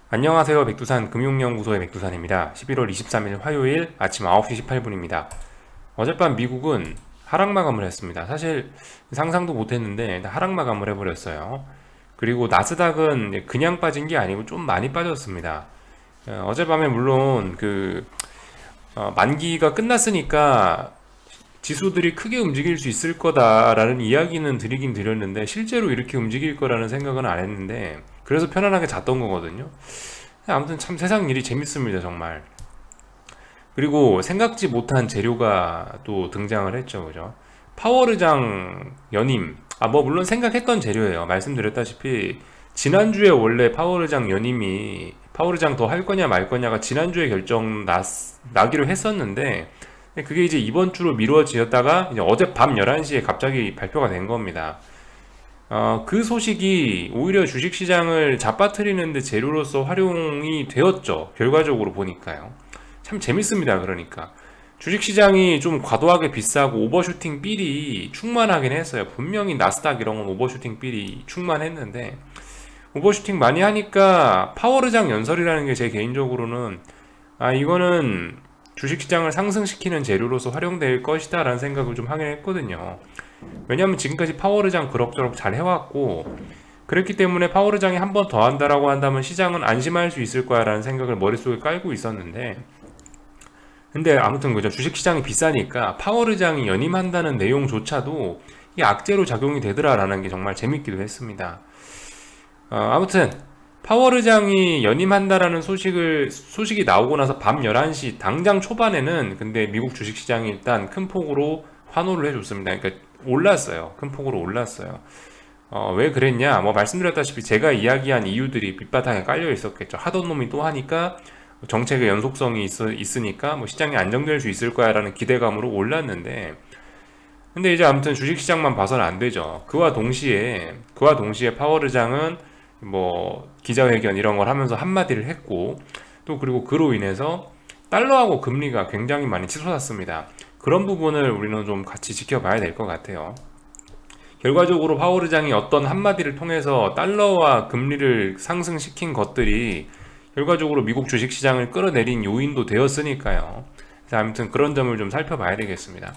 안녕하세요. 백두산 금융연구소의 백두산입니다. 11월 23일 화요일 아침 9시 18분입니다. 어젯밤 미국은 하락 마감을 했습니다. 사실 상상도 못했는데 하락 마감을 해버렸어요. 그리고 나스닥은 그냥 빠진 게 아니고 좀 많이 빠졌습니다. 어젯밤에 물론 만기가 끝났으니까 지수들이 크게 움직일 수 있을 거다라는 이야기는 드리긴 드렸는데 실제로 이렇게 움직일 거라는 생각은 안 했는데 그래서 편안하게 잤던 거거든요. 아무튼 참 세상 일이 재밌습니다, 정말. 그리고 생각지 못한 재료가 또 등장을 했죠, 그죠? 파워르장 연임. 뭐 물론 생각했던 재료예요. 말씀드렸다시피 지난주에 원래 파워르장 연임이 파워르장 더 할 거냐 말 거냐가 지난주에 나기로 했었는데 그게 이제 이번 주로 미뤄지었다가 이제 어젯밤 11시에 갑자기 발표가 된 겁니다. 그 소식이 오히려 주식시장을 잡아뜨리는데 재료로서 활용이 되었죠. 결과적으로 보니까요. 참 재밌습니다. 그러니까. 주식시장이 좀 과도하게 비싸고 오버슈팅 빌이 충만하긴 했어요. 분명히 나스닥 이런 건 오버슈팅 빌이 충만했는데, 오버슈팅 많이 하니까 파워르장 연설이라는 게 제 개인적으로는, 이거는 주식시장을 상승시키는 재료로서 활용될 것이다 라는 생각을 좀 하긴 했거든요. 왜냐하면 지금까지 파워르장 그럭저럭 잘 해왔고 그렇기 때문에 파워르장이 한 번 더 한다라고 한다면 시장은 안심할 수 있을 거야 라는 생각을 머릿속에 깔고 있었는데 근데 아무튼 그죠. 주식시장이 비싸니까 파워르장이 연임한다는 내용조차도 이 악재로 작용이 되더라라는 게 정말 재밌기도 했습니다. 아무튼 파워르장이 연임한다라는 소식이 나오고 나서 밤 11시 당장 초반에는 근데 미국 주식시장이 일단 큰 폭으로 환호를 해줬습니다. 그러니까 올랐어요. 큰 폭으로 올랐어요. 왜 그랬냐? 뭐 말씀드렸다시피 제가 이야기한 이유들이 밑바탕에 깔려 있었겠죠. 하던 놈이 또 하니까 정책의 연속성이 있으니까 뭐 시장이 안정될 수 있을 거야라는 기대감으로 올랐는데 근데 이제 아무튼 주식시장만 봐서는 안 되죠. 그와 동시에 파월의장은 뭐 기자회견 이런 걸 하면서 한마디를 했고 또 그리고 그로 인해서 달러하고 금리가 굉장히 많이 치솟았습니다. 그런 부분을 우리는 좀 같이 지켜봐야 될 것 같아요. 결과적으로 파월 의장이 어떤 한마디를 통해서 달러와 금리를 상승시킨 것들이 결과적으로 미국 주식시장을 끌어내린 요인도 되었으니까요. 그래서 아무튼 그런 점을 좀 살펴봐야 되겠습니다.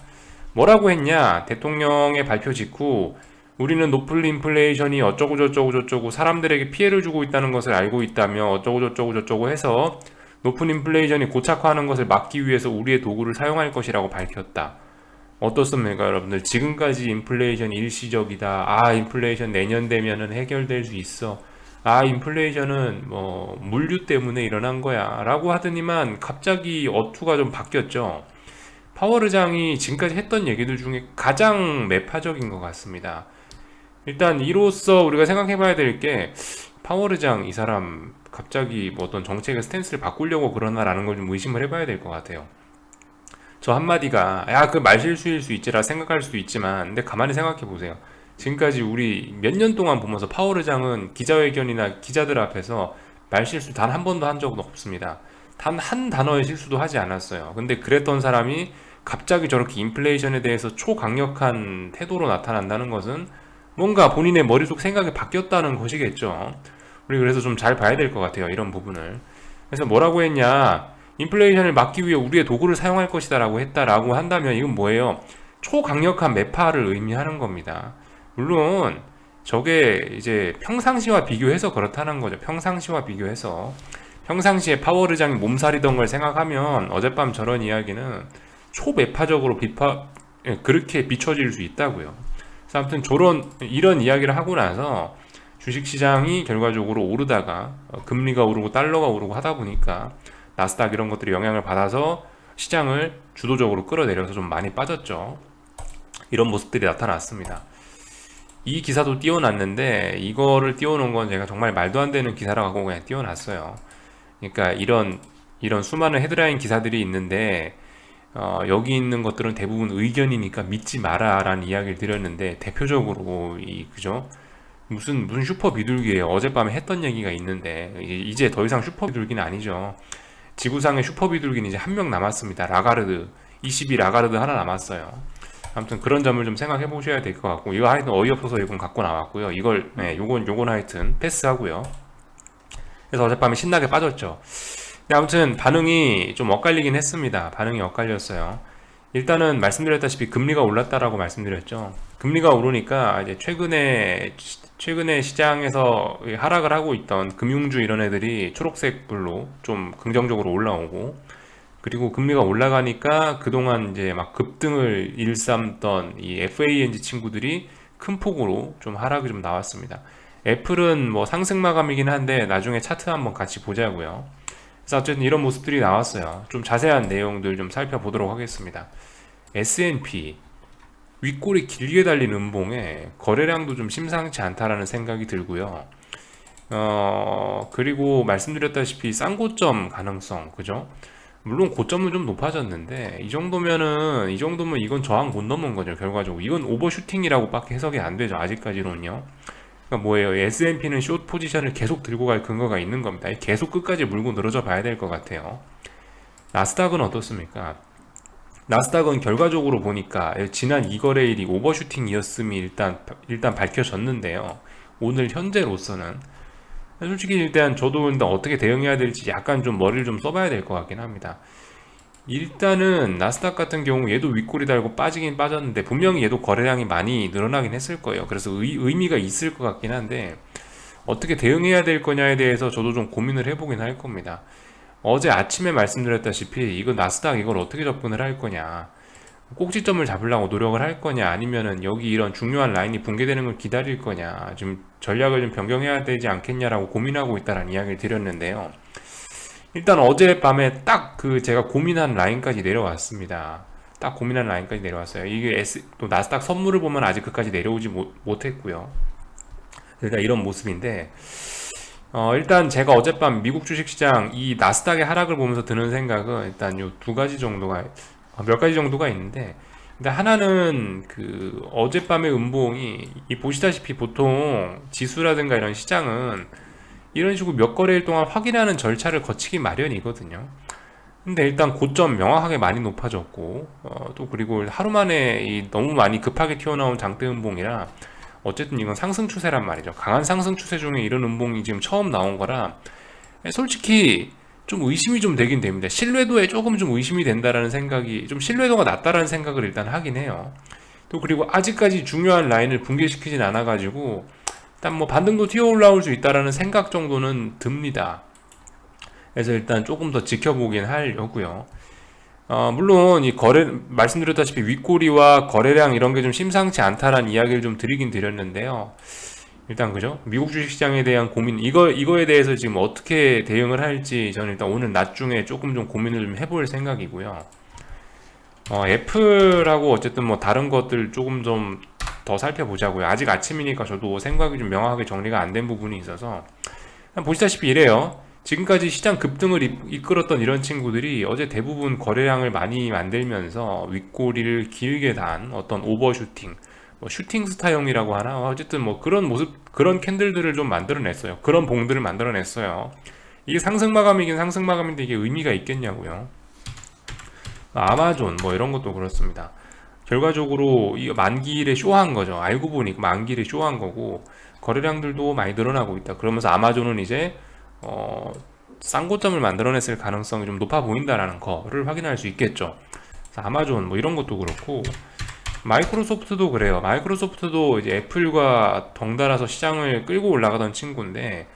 뭐라고 했냐? 대통령의 발표 직후 우리는 높은 인플레이션이 어쩌고 저쩌고 저쩌고 사람들에게 피해를 주고 있다는 것을 알고 있다며 어쩌고 저쩌고 저쩌고 해서 높은 인플레이션이 고착화하는 것을 막기 위해서 우리의 도구를 사용할 것이라고 밝혔다. 어떻습니까, 여러분들? 지금까지 인플레이션 일시적이다. 인플레이션 내년 되면은 해결될 수 있어. 인플레이션은 뭐 물류 때문에 일어난 거야. 라고 하더니만 갑자기 어투가 좀 바뀌었죠. 파월 의장이 지금까지 했던 얘기들 중에 가장 매파적인 것 같습니다. 일단 이로써 우리가 생각해 봐야 될 게 파월 의장 이 사람 갑자기 뭐 어떤 정책의 스탠스를 바꾸려고 그러나라는 걸 좀 의심을 해봐야 될 것 같아요. 저 한마디가 그 말실수일 수 있지라 생각할 수도 있지만 근데 가만히 생각해 보세요. 지금까지 우리 몇 년 동안 보면서 파월 의장은 기자회견이나 기자들 앞에서 말실수 단 한 번도 한 적은 없습니다. 단 한 단어의 실수도 하지 않았어요. 근데 그랬던 사람이 갑자기 저렇게 인플레이션에 대해서 초강력한 태도로 나타난다는 것은 뭔가 본인의 머릿속 생각이 바뀌었다는 것이겠죠. 우리 그래서 좀 잘 봐야 될 것 같아요. 이런 부분을. 그래서 뭐라고 했냐? 인플레이션을 막기 위해 우리의 도구를 사용할 것이다라고 했다라고 한다면 이건 뭐예요? 초강력한 매파를 의미하는 겁니다. 물론 저게 이제 평상시와 비교해서 그렇다는 거죠. 평상시에 파월 의장이 몸살이던 걸 생각하면 어젯밤 저런 이야기는 초매파적으로 그렇게 비춰질 수 있다고요. 그래서 아무튼 이런 이야기를 하고 나서 주식시장이 결과적으로 오르다가 금리가 오르고 달러가 오르고 하다 보니까 나스닥 이런 것들이 영향을 받아서 시장을 주도적으로 끌어내려서 좀 많이 빠졌죠. 이런 모습들이 나타났습니다. 이 기사도 띄워놨는데 이거를 띄워놓은 건 제가 정말 말도 안 되는 기사라고 하고 그냥 띄워놨어요. 그러니까 이런 수많은 헤드라인 기사들이 있는데 여기 있는 것들은 대부분 의견이니까 믿지 마라라는 이야기를 드렸는데 대표적으로 그죠? 무슨 슈퍼 비둘기예요. 어젯밤에 했던 얘기가 있는데 이제 더 이상 슈퍼 비둘기는 아니죠. 지구상의 슈퍼 비둘기는 이제 한 명 남았습니다. 라가르드 22 라가르드 하나 남았어요. 아무튼 그런 점을 좀 생각해 보셔야 될 것 같고 이거 하여튼 어이없어서 이건 갖고 나왔고요. 요건 하여튼 패스하고요. 그래서 어젯밤에 신나게 빠졌죠. 근데 아무튼 반응이 좀 엇갈리긴 했습니다. 반응이 엇갈렸어요. 일단은 말씀드렸다시피 금리가 올랐다라고 말씀드렸죠. 금리가 오르니까 이제 최근에 시장에서 하락을 하고 있던 금융주 이런 애들이 초록색 불로 좀 긍정적으로 올라오고, 그리고 금리가 올라가니까 그동안 이제 막 급등을 일삼던 이 FANG 친구들이 큰 폭으로 좀 하락이 좀 나왔습니다. 애플은 뭐 상승 마감이긴 한데 나중에 차트 한번 같이 보자고요. 그래서 어쨌든 이런 모습들이 나왔어요. 좀 자세한 내용들 좀 살펴보도록 하겠습니다. S&P 윗골이 길게 달린 음봉에 거래량도 좀 심상치 않다라는 생각이 들고요. 그리고 말씀드렸다시피 쌍고점 가능성, 그죠? 물론 고점은 좀 높아졌는데 이 정도면 이건 저항 못 넘은 거죠. 결과적으로 이건 오버슈팅이라고 밖에 해석이 안 되죠. 아직까지는요. 그러니까 뭐예요? S&P는 숏 포지션을 계속 들고 갈 근거가 있는 겁니다. 계속 끝까지 물고 늘어져 봐야 될 것 같아요. 나스닥은 어떻습니까? 나스닥은 결과적으로 보니까 지난 2거래일이 오버슈팅이었음이 일단 밝혀졌는데요. 오늘 현재로서는 솔직히 일단 저도 근데 어떻게 대응해야 될지 약간 좀 머리를 좀 써봐야 될 것 같긴 합니다. 일단은 나스닥 같은 경우 얘도 윗골이 달고 빠지긴 빠졌는데 분명히 얘도 거래량이 많이 늘어나긴 했을 거예요. 그래서 의미가 있을 것 같긴 한데 어떻게 대응해야 될 거냐에 대해서 저도 좀 고민을 해보긴 할 겁니다. 어제 아침에 말씀드렸다시피 이거 나스닥 이걸 어떻게 접근을 할 거냐, 꼭지점을 잡으려고 노력을 할 거냐, 아니면은 여기 이런 중요한 라인이 붕괴되는 걸 기다릴 거냐, 좀 전략을 좀 변경해야 되지 않겠냐라고 고민하고 있다라는 이야기를 드렸는데요. 일단 어젯밤에 딱 그 제가 고민한 라인까지 내려왔습니다. 딱 고민한 라인까지 내려왔어요. 이게 또 나스닥 선물을 보면 아직 그까지 내려오지 못했고요. 일단 이런 모습인데, 일단 제가 어젯밤 미국 주식시장 이 나스닥의 하락을 보면서 드는 생각은 일단 요 두 가지 정도가, 몇 가지 정도가 있는데, 근데 하나는 그 어젯밤의 음봉이 이 보시다시피 보통 지수라든가 이런 시장은 이런 식으로 몇 거래일 동안 확인하는 절차를 거치기 마련이거든요. 근데 일단 고점 명확하게 많이 높아졌고, 또 그리고 하루 만에 너무 많이 급하게 튀어나온 장대 음봉이라 어쨌든 이건 상승 추세란 말이죠. 강한 상승 추세 중에 이런 음봉이 지금 처음 나온 거라 솔직히 좀 의심이 좀 되긴 됩니다. 신뢰도에 조금 좀 의심이 된다라는 생각이, 좀 신뢰도가 낮다라는 생각을 일단 하긴 해요. 또 그리고 아직까지 중요한 라인을 붕괴시키진 않아가지고 일단 뭐 반등도 튀어 올라올 수 있다라는 생각 정도는 듭니다. 그래서 일단 조금 더 지켜보긴 하려고요. 물론 이 말씀드렸다시피 윗꼬리와 거래량 이런 게 좀 심상치 않다라는 이야기를 좀 드리긴 드렸는데요. 일단 그죠? 미국 주식시장에 대한 고민, 이거에 대해서 지금 어떻게 대응을 할지 저는 일단 오늘 낮 중에 조금 좀 고민을 좀 해볼 생각이고요. 애플하고 어쨌든 뭐 다른 것들 조금 좀 더 살펴보자고요. 아직 아침이니까 저도 생각이 좀 명확하게 정리가 안 된 부분이 있어서 보시다시피 이래요. 지금까지 시장 급등을 이끌었던 이런 친구들이 어제 대부분 거래량을 많이 만들면서 윗꼬리를 길게 단 어떤 오버슈팅, 뭐 슈팅 스타형이라고 하나, 어쨌든 뭐 그런 모습, 그런 캔들들을 좀 만들어냈어요. 그런 봉들을 만들어냈어요. 이게 상승 마감이긴 상승 마감인데 이게 의미가 있겠냐고요. 아마존 뭐 이런 것도 그렇습니다. 결과적으로 이 만기일에 쇼한 거죠. 알고 보니 만기일에 쇼한 거고 거래량들도 많이 늘어나고 있다. 그러면서 아마존은 이제 쌍고점을 만들어냈을 가능성이 좀 높아 보인다라는 거를 확인할 수 있겠죠. 그래서 아마존 뭐 이런 것도 그렇고 마이크로소프트도 그래요. 마이크로소프트도 이제 애플과 덩달아서 시장을 끌고 올라가던 친구인데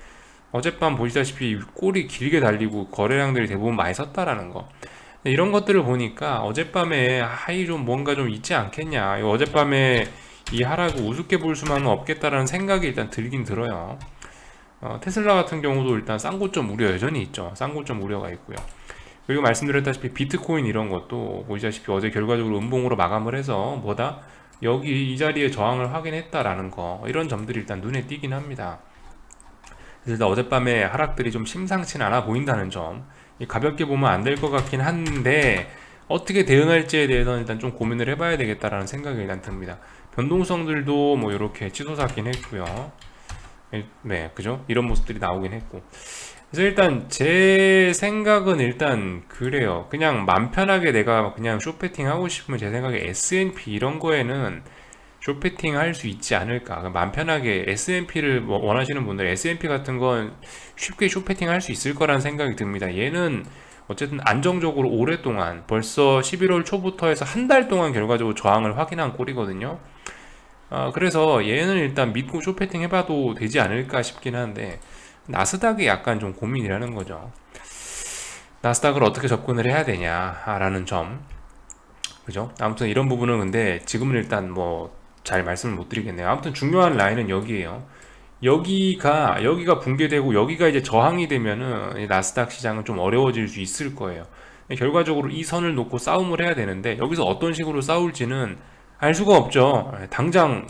어젯밤 보시다시피 꼬리 길게 달리고 거래량들이 대부분 많이 섰다라는 거. 이런 것들을 보니까 어젯밤에 하이 좀 뭔가 좀 있지 않겠냐, 어젯밤에 이 하락을 우습게 볼 수만은 없겠다라는 생각이 일단 들긴 들어요. 테슬라 같은 경우도 일단 쌍고점 우려 여전히 있죠. 쌍고점 우려가 있고요. 그리고 말씀드렸다시피 비트코인 이런 것도 보시다시피 어제 결과적으로 음봉으로 마감을 해서 뭐다? 여기 이 자리에 저항을 확인했다라는 거, 이런 점들이 일단 눈에 띄긴 합니다. 그래서 일단 어젯밤에 하락들이 좀 심상치는 않아 보인다는 점, 가볍게 보면 안 될 것 같긴 한데 어떻게 대응할지에 대해서는 일단 좀 고민을 해봐야 되겠다라는 생각이 일단 듭니다. 변동성들도 뭐 이렇게 치솟았긴 했고요. 네, 그죠? 이런 모습들이 나오긴 했고. 그래서 일단 제 생각은 일단 그래요. 그냥 맘 편하게 내가 그냥 숏배팅 하고 싶으면 제 생각에 S&P 이런 거에는 쇼패팅 할 수 있지 않을까. 마음 편하게 S&P를 원하시는 분들 S&P 같은 건 쉽게 쇼패팅 할 수 있을 거라는 생각이 듭니다. 얘는 어쨌든 안정적으로 오랫동안 벌써 11월 초부터 해서 한 달 동안 결과적으로 저항을 확인한 꼴이거든요. 그래서 얘는 일단 믿고 쇼패팅 해봐도 되지 않을까 싶긴 한데 나스닥이 약간 좀 고민이라는 거죠. 나스닥을 어떻게 접근을 해야 되냐라는 점, 그죠? 아무튼 이런 부분은 근데 지금은 일단 뭐 잘 말씀을 못 드리겠네요. 아무튼 중요한 라인은 여기에요. 여기가 붕괴되고 여기가 이제 저항이 되면은 이 나스닥 시장은 좀 어려워질 수 있을 거예요. 결과적으로 이 선을 놓고 싸움을 해야 되는데 여기서 어떤 식으로 싸울지는 알 수가 없죠. 당장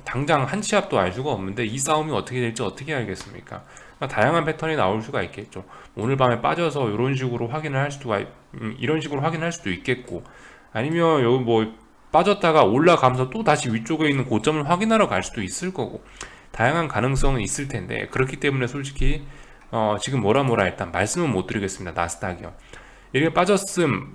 한 치 앞도 알 수가 없는데 이 싸움이 어떻게 될지 어떻게 알겠습니까? 그러니까 다양한 패턴이 나올 수가 있겠죠. 오늘 밤에 빠져서 이런 식으로 확인을 할 수가 이런 식으로 확인할 수도 있겠고, 아니면 여기 뭐 빠졌다가 올라가면서 또 다시 위쪽에 있는 고점을 확인하러 갈 수도 있을 거고, 다양한 가능성은 있을 텐데, 그렇기 때문에 솔직히 지금 뭐라 일단 말씀은 못 드리겠습니다. 나스닥이요. 이렇게 빠졌음,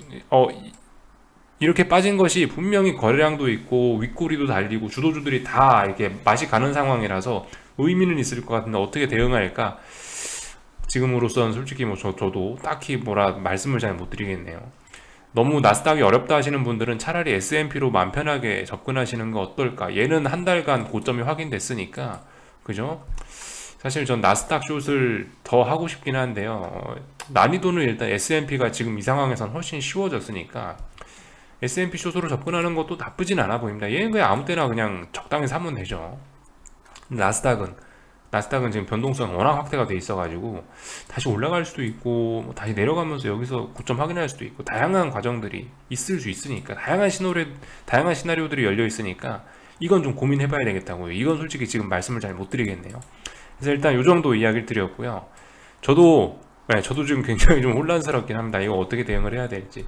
이렇게 빠진 것이 분명히 거래량도 있고 윗꼬리도 달리고 주도주들이 다 이렇게 맛이 가는 상황이라서 의미는 있을 것 같은데 어떻게 대응할까? 지금으로선 솔직히 뭐 저도 딱히 뭐라 말씀을 잘 못 드리겠네요. 너무 나스닥이 어렵다 하시는 분들은 차라리 S&P로 마음 편하게 접근하시는 거 어떨까? 얘는 한 달간 고점이 확인됐으니까, 그죠? 사실 전 나스닥 숏을 더 하고 싶긴 한데요. 난이도는 일단 S&P가 지금 이 상황에선 훨씬 쉬워졌으니까 S&P 숏으로 접근하는 것도 나쁘진 않아 보입니다. 얘는 그냥 아무 때나 그냥 적당히 사면 되죠. 나스닥은 지금 변동성이 워낙 확대가 돼 있어가지고 다시 올라갈 수도 있고 뭐 다시 내려가면서 여기서 고점 확인할 수도 있고 다양한 과정들이 있을 수 있으니까, 다양한 시나리오들이 열려 있으니까 이건 좀 고민해봐야 되겠다고요. 이건 솔직히 지금 말씀을 잘 못 드리겠네요. 그래서 일단 이 정도 이야기를 드렸고요. 저도 지금 굉장히 좀 혼란스럽긴 합니다. 이거 어떻게 대응을 해야 될지.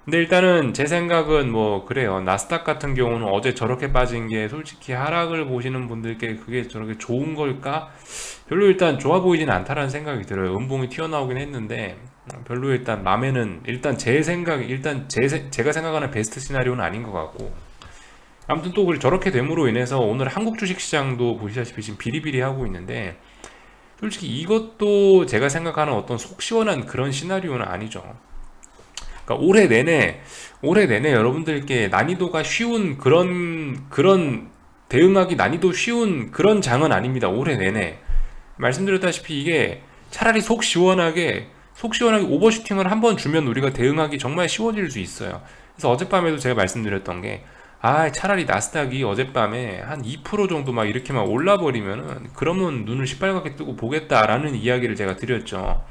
근데 일단은 제 생각은 뭐 그래요. 나스닥 같은 경우는 어제 저렇게 빠진 게 솔직히 하락을 보시는 분들께 그게 저렇게 좋은 걸까? 별로 일단 좋아 보이진 않다라는 생각이 들어요. 음봉이 튀어나오긴 했는데 별로 일단 맘에는 일단 제가 생각하는 베스트 시나리오는 아닌 것 같고, 아무튼 또 저렇게 됨으로 인해서 오늘 한국 주식시장도 보시다시피 지금 비리비리하고 있는데 솔직히 이것도 제가 생각하는 어떤 속 시원한 그런 시나리오는 아니죠. 그러니까 올해 내내 여러분들께 난이도가 쉬운 그런 대응하기 난이도 쉬운 그런 장은 아닙니다. 올해 내내 말씀드렸다시피 이게 차라리 속 시원하게 오버슈팅을 한번 주면 우리가 대응하기 정말 쉬워질 수 있어요. 그래서 어젯밤에도 제가 말씀드렸던 게, 차라리 나스닥이 어젯밤에 한 2% 정도 막 이렇게 막 올라버리면은 그러면 눈을 시뻘겋게 뜨고 보겠다라는 이야기를 제가 드렸죠.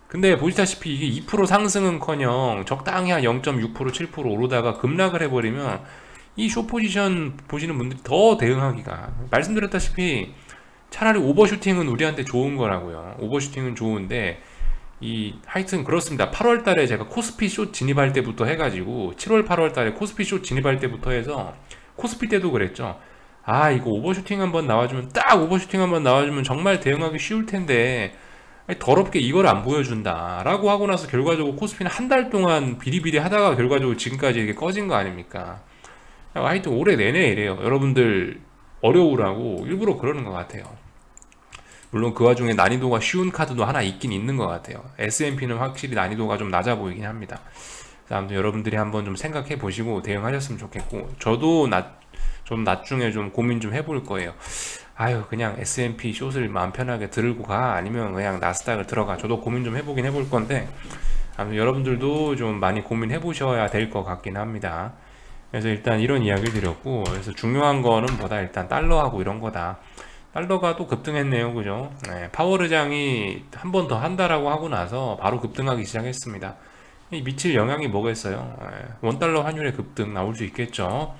근데 보시다시피 이게 2% 상승은커녕 적당히 한 0.6% 7% 오르다가 급락을 해버리면 이 숏포지션 보시는 분들이 더 대응하기가, 말씀드렸다시피 차라리 오버슈팅은 우리한테 좋은 거라고요. 오버슈팅은 좋은데 하여튼 그렇습니다. 8월 달에 제가 코스피 숏 진입할 때부터 해가지고 7월 8월 달에 코스피 숏 진입할 때부터 해서 코스피 때도 그랬죠. 이거 오버슈팅 한번 나와주면 정말 대응하기 쉬울 텐데 더럽게 이걸 안 보여준다 라고 하고 나서 결과적으로 코스피는 한 달 동안 비리비리 하다가 결과적으로 지금까지 이렇게 꺼진 거 아닙니까? 하여튼 올해 내내 이래요. 여러분들 어려우라고 일부러 그러는 것 같아요. 물론 그 와중에 난이도가 쉬운 카드도 하나 있긴 있는 것 같아요. S&P는 확실히 난이도가 좀 낮아 보이긴 합니다. 아무튼 여러분들이 한번 좀 생각해 보시고 대응하셨으면 좋겠고, 저도 나중에 좀 고민 좀 해볼 거예요. 그냥 S&P 숏을 마음 편하게 들고 가, 아니면 그냥 나스닥을 들어가. 저도 고민 좀 해보긴 해볼 건데, 아무튼 여러분들도 좀 많이 고민해 보셔야 될 것 같긴 합니다. 그래서 일단 이런 이야기를 드렸고, 그래서 중요한 거는 뭐다, 일단 달러하고 이런 거다. 달러가 또 급등했네요, 그죠? 파월 의장이 한 번 더 한다라고 하고 나서 바로 급등하기 시작했습니다. 미칠 영향이 뭐겠어요? 원달러 환율의 급등 나올 수 있겠죠.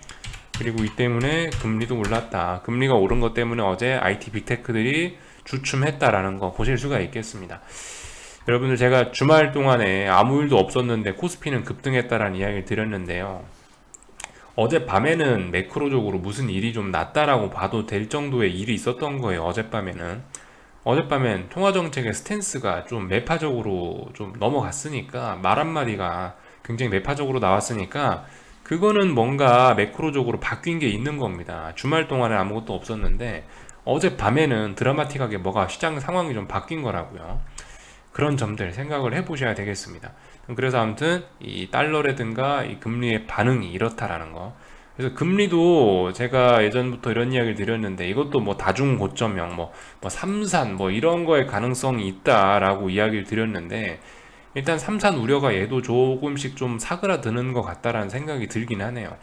그리고 이 때문에 금리도 올랐다. 금리가 오른 것 때문에 어제 IT 빅테크들이 주춤했다라는 거 보실 수가 있겠습니다. 여러분들, 제가 주말 동안에 아무 일도 없었는데 코스피는 급등했다라는 이야기를 드렸는데요. 어젯밤에는 매크로적으로 무슨 일이 좀 났다라고 봐도 될 정도의 일이 있었던 거예요. 어젯밤엔 통화정책의 스탠스가 좀 매파적으로 좀 넘어갔으니까, 말 한마디가 굉장히 매파적으로 나왔으니까 그거는 뭔가 매크로적으로 바뀐 게 있는 겁니다. 주말 동안에 아무것도 없었는데 어젯밤에는 드라마틱하게 뭐가 시장 상황이 좀 바뀐 거라고요. 그런 점들 생각을 해보셔야 되겠습니다. 그래서 아무튼 이 달러라든가 이 금리의 반응이 이렇다라는 거. 그래서 금리도 제가 예전부터 이런 이야기를 드렸는데 이것도 뭐 다중 고점형 뭐 삼산 뭐 이런 거에 가능성이 있다라고 이야기를 드렸는데 일단 삼산 우려가 얘도 조금씩 좀 사그라드는 것 같다라는 생각이 들긴 하네요.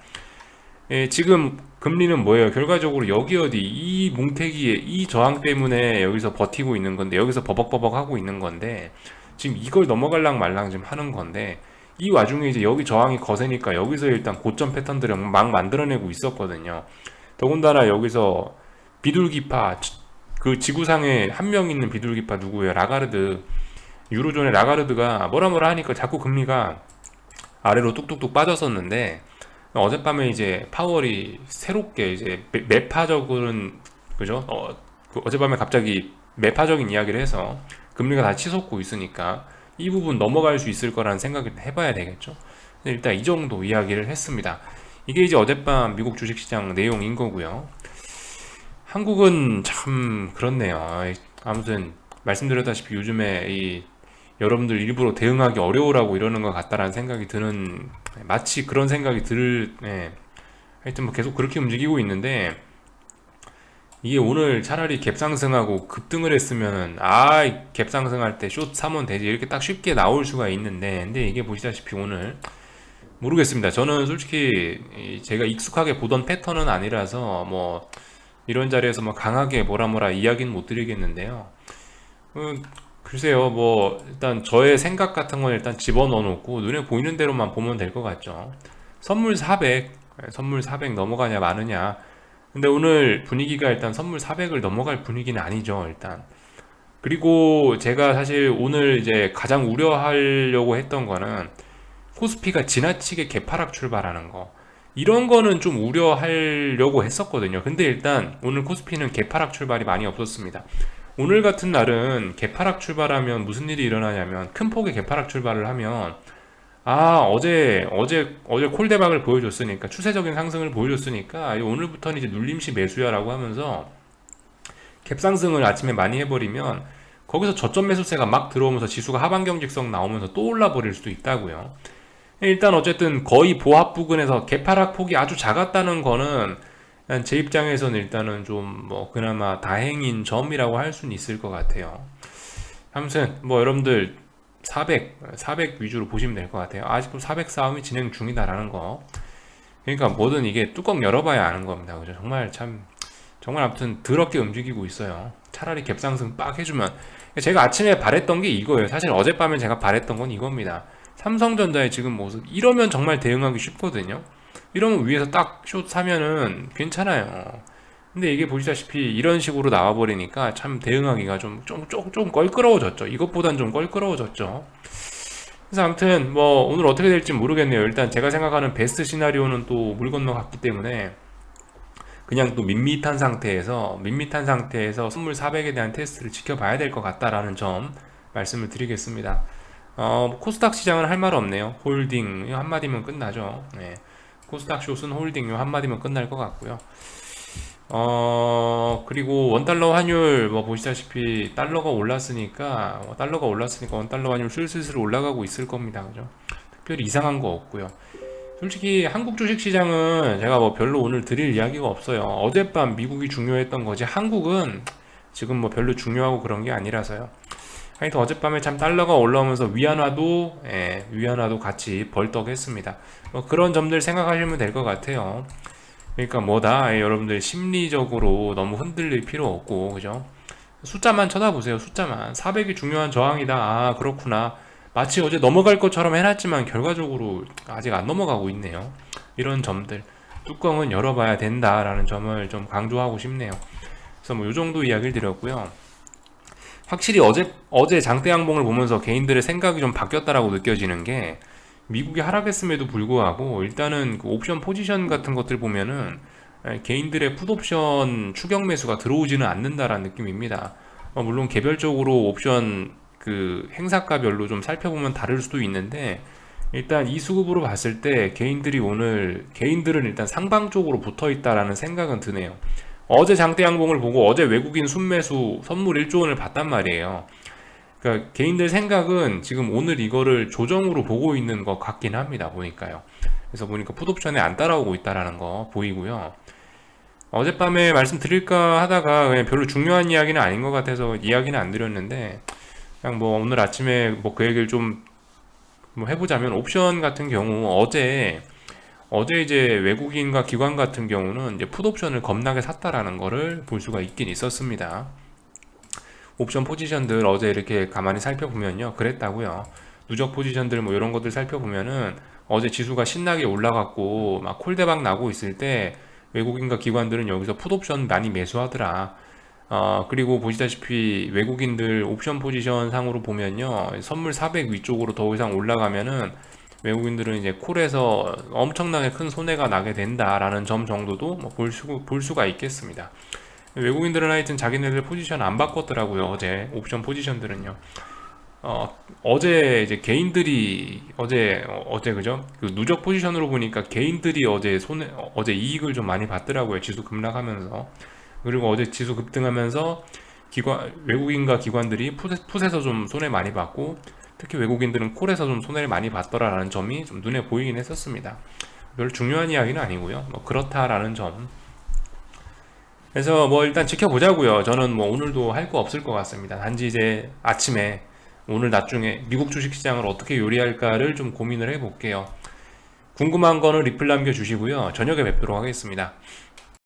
예, 지금 금리는 뭐예요? 결과적으로 여기 어디 이 뭉태기에 이 저항 때문에 여기서 버티고 있는 건데 여기서 버벅버벅 하고 있는 건데 지금 이걸 넘어갈랑 말랑 지금 하는 건데 이 와중에 이제 여기 저항이 거세니까 여기서 일단 고점 패턴들을 막 만들어내고 있었거든요. 더군다나 여기서 비둘기파 그 지구상에 한 명 있는 비둘기파 누구예요? 라가르드. 유로존의 라가르드가 뭐라 뭐라 하니까 자꾸 금리가 아래로 뚝뚝뚝 빠졌었는데 어젯밤에 이제 파월이 새롭게 이제 매파적인 그죠? 그 어젯밤에 갑자기 매파적인 이야기를 해서 금리가 다 치솟고 있으니까 이 부분 넘어갈 수 있을 거라는 생각을 해봐야 되겠죠. 일단 이 정도 이야기를 했습니다. 이게 이제 어젯밤 미국 주식시장 내용인 거고요. 한국은 참 그렇네요. 아무튼 말씀드렸다시피 요즘에 이 여러분들 일부러 대응하기 어려우라고 이러는 것 같다라는 생각이 드는 마치 그런 생각이 하여튼 뭐 계속 그렇게 움직이고 있는데 이게 오늘 차라리 갭상승하고 급등을 했으면 갭상승할 때 숏 사면 되지 이렇게 딱 쉽게 나올 수가 있는데 근데 이게 보시다시피 오늘 모르겠습니다. 저는 솔직히 제가 익숙하게 보던 패턴은 아니라서 뭐 이런 자리에서 뭐 강하게 뭐라 이야기는 못 드리겠는데요. 글쎄요, 뭐, 일단 저의 생각 같은 건 일단 집어넣어 놓고 눈에 보이는 대로만 보면 될 것 같죠. 선물 400, 선물 400 넘어가냐, 마느냐. 근데 오늘 분위기가 일단 선물 400을 넘어갈 분위기는 아니죠, 일단. 그리고 제가 사실 오늘 이제 가장 우려하려고 했던 거는 코스피가 지나치게 개파락 출발하는 거. 이런 거는 좀 우려하려고 했었거든요. 근데 일단 오늘 코스피는 개파락 출발이 많이 없었습니다. 오늘 같은 날은 개파락 출발하면 무슨 일이 일어나냐면 큰 폭의 개파락 출발을 하면 어제 콜대박을 보여줬으니까 추세적인 상승을 보여줬으니까 오늘부터는 이제 눌림시 매수야라고 하면서 갭상승을 아침에 많이 해버리면 거기서 저점 매수세가 막 들어오면서 지수가 하반경 직선 나오면서 또 올라버릴 수도 있다고요. 일단 어쨌든 거의 보합 부근에서 개파락 폭이 아주 작았다는 거는 제 입장에서는 일단은 좀 뭐 그나마 다행인 점이라고 할 수는 있을 것 같아요. 아무튼 뭐 여러분들 400 위주로 보시면 될 것 같아요. 아직도 400 싸움이 진행 중이다라는 거. 그러니까 뭐든 이게 뚜껑 열어봐야 아는 겁니다. 그죠? 정말 아무튼 더럽게 움직이고 있어요. 차라리 갭상승 빡 해주면 제가 아침에 바랬던 게 이거예요. 사실 어젯밤에 제가 바랬던 건 이겁니다. 삼성전자의 지금 모습 이러면 정말 대응하기 쉽거든요. 이러면 위에서 딱 숏 사면은 괜찮아요. 근데 이게 보시다시피 이런 식으로 나와버리니까 참 대응하기가 좀 껄끄러워졌죠. 이것보단 좀 껄끄러워졌죠. 그래서 아무튼 뭐 오늘 어떻게 될지 모르겠네요. 일단 제가 생각하는 베스트 시나리오는 또 물 건너갔기 때문에 그냥 또 밋밋한 상태에서 선물 400에 대한 테스트를 지켜봐야 될 것 같다라는 점 말씀을 드리겠습니다. 코스닥 시장은 할 말 없네요. 홀딩 한마디면 끝나죠. 네. 코스닥 숏은 홀딩 한마디면 끝날 것 같고요. 그리고 원달러 환율 뭐 보시다시피 달러가 올랐으니까 원달러 환율 슬슬 올라가고 있을 겁니다. 그죠? 특별히 이상한 거 없고요. 솔직히 한국 주식 시장은 제가 뭐 별로 오늘 드릴 이야기가 없어요. 어젯밤 미국이 중요했던 거지 한국은 지금 뭐 별로 중요하고 그런 게 아니라서요. 하여튼 어젯밤에 참 달러가 올라오면서 위안화도 같이 벌떡했습니다. 뭐 그런 점들 생각하시면 될 것 같아요. 그러니까 여러분들 심리적으로 너무 흔들릴 필요 없고 그죠? 숫자만 쳐다보세요. 숫자만 400이 중요한 저항이다. 그렇구나. 마치 어제 넘어갈 것처럼 해놨지만 결과적으로 아직 안 넘어가고 있네요. 이런 점들 뚜껑은 열어봐야 된다라는 점을 좀 강조하고 싶네요. 그래서 뭐 이 정도 이야기를 드렸고요. 확실히 어제 장대 양봉을 보면서 개인들의 생각이 좀 바뀌었다라고 느껴지는 게 미국이 하락했음에도 불구하고 일단은 그 옵션 포지션 같은 것들 보면은 개인들의 풋옵션 추격 매수가 들어오지는 않는다라는 느낌입니다. 물론 개별적으로 옵션 그 행사가별로 좀 살펴보면 다를 수도 있는데 일단 이 수급으로 봤을 때 개인들은 일단 상방 쪽으로 붙어 있다라는 생각은 드네요. 어제 장대 양봉을 보고 어제 외국인 순매수 선물 1조 원을 봤단 말이에요. 그러니까 개인들 생각은 지금 오늘 이거를 조정으로 보고 있는 것 같긴 합니다. 보니까요. 그래서 보니까 풋옵션에 안 따라오고 있다라는 거 보이고요. 어젯밤에 말씀드릴까 하다가 그냥 별로 중요한 이야기는 아닌 것 같아서 이야기는 안 드렸는데, 그냥 뭐 오늘 아침에 뭐 그 얘기를 좀 뭐 해보자면, 옵션 같은 경우 어제 이제 외국인과 기관 같은 경우는 이제 풋옵션을 겁나게 샀다라는 거를 볼 수가 있긴 있었습니다. 옵션 포지션들 어제 이렇게 가만히 살펴보면요, 그랬다고요. 누적 포지션들 뭐 이런 것들 살펴보면은 어제 지수가 신나게 올라갔고 막 콜대박 나고 있을 때 외국인과 기관들은 여기서 풋옵션 많이 매수하더라. 그리고 보시다시피 외국인들 옵션 포지션 상으로 보면요, 선물 400 위쪽으로 더 이상 올라가면은 외국인들은 이제 콜에서 엄청나게 큰 손해가 나게 된다라는 점 정도도 뭐 볼 수가 있겠습니다. 외국인들은 하여튼 자기네들 포지션 안 바꿨더라고요. 어제 옵션 포지션들은요. 어제 이제 개인들이 어제 그죠? 그 누적 포지션으로 보니까 개인들이 어제 이익을 좀 많이 봤더라고요. 지수 급락하면서. 그리고 어제 지수 급등하면서 외국인과 기관들이 풋에서 좀 손해 많이 봤고, 특히 외국인들은 콜에서 좀 손해를 많이 봤더라라는 점이 좀 눈에 보이긴 했었습니다. 별 중요한 이야기는 아니고요. 뭐 그렇다라는 점. 그래서 뭐 일단 지켜보자고요. 저는 뭐 오늘도 할 거 없을 것 같습니다. 단지 이제 아침에 오늘 낮 중에 미국 주식시장을 어떻게 요리할까를 좀 고민을 해볼게요. 궁금한 거는 리플 남겨주시고요. 저녁에 뵙도록 하겠습니다.